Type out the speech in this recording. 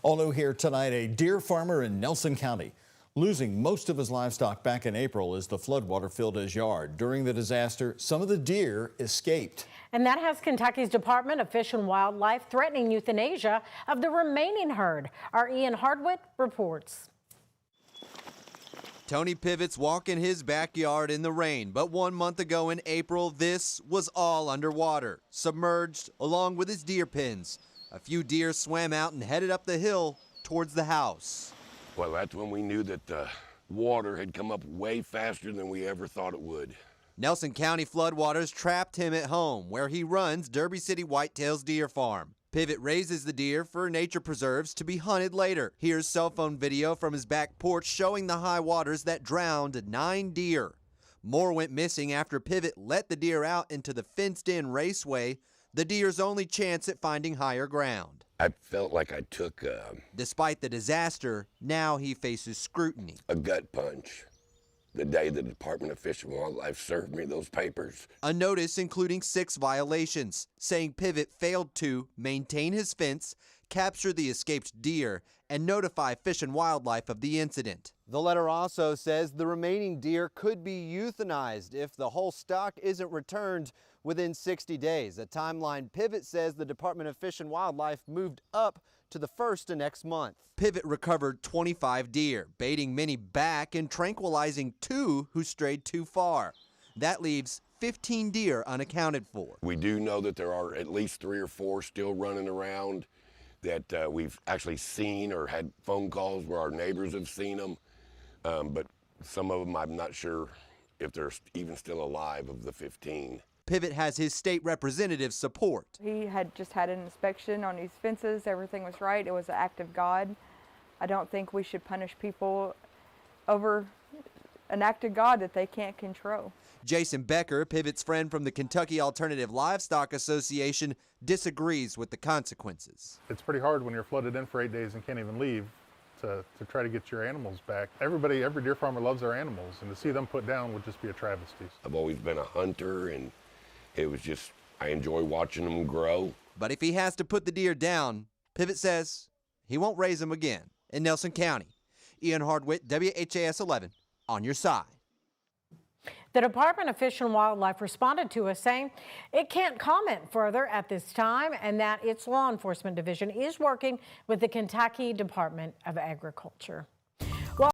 All new here tonight, a deer farmer in Nelson County losing most of his livestock back in April as the floodwater filled his yard. During the disaster, some of the deer escaped. And that has Kentucky's Department of Fish and Wildlife threatening euthanasia of the remaining herd. Our Ian Hardwick reports. Tony Pivott's walking his backyard in the rain, but 1 month ago in April, this was all underwater, submerged along with his deer pens. A few deer swam out and headed up the hill towards the house. Well, that's when we knew that the water had come up way faster than we ever thought it would. Nelson County floodwaters trapped him at home, where he runs Derby City Whitetails Deer Farm. Pivot raises the deer for nature preserves to be hunted later. Here's cell phone video from his back porch showing the high waters that drowned 9 deer. More went missing after Pivot let the deer out into the fenced-in raceway, the deer's only chance at finding higher ground. I felt like I took Despite the disaster, now he faces scrutiny. a gut punch the day the Department of Fish and Wildlife served me those papers. A notice including 6 violations, saying Pivot failed to maintain his fence, capture the escaped deer, and notify Fish and Wildlife of the incident. The letter also says the remaining deer could be euthanized if the whole stock isn't returned within 60 days, a timeline Pivot says the Department of Fish and Wildlife moved up to the 1st of next month. Pivot recovered 25 deer, baiting many back and tranquilizing 2 who strayed too far. That leaves 15 deer unaccounted for. We do know that there are at least 3 or 4 still running around that we've actually seen or had phone calls where our neighbors have seen them, but some of them I'm not sure if they're even still alive of the 15. Pivot has his state representative's support. He had just had an inspection on his fences. Everything was right. It was an act of God. I don't think we should punish people over an act of God that they can't control. Jason Becker, Pivot's friend from the Kentucky Alternative Livestock Association, disagrees with the consequences. It's pretty hard when you're flooded in for 8 days and can't even leave to try to get your animals back. Every deer farmer loves their animals, and to see them put down would just be a travesty. I've always been a hunter, and it was just, I enjoy watching them grow. But if he has to put the deer down, Pivot says he won't raise them again. In Nelson County, Ian Hardwick, WHAS 11, on your side. The Department of Fish and Wildlife responded to us saying it can't comment further at this time and that its law enforcement division is working with the Kentucky Department of Agriculture.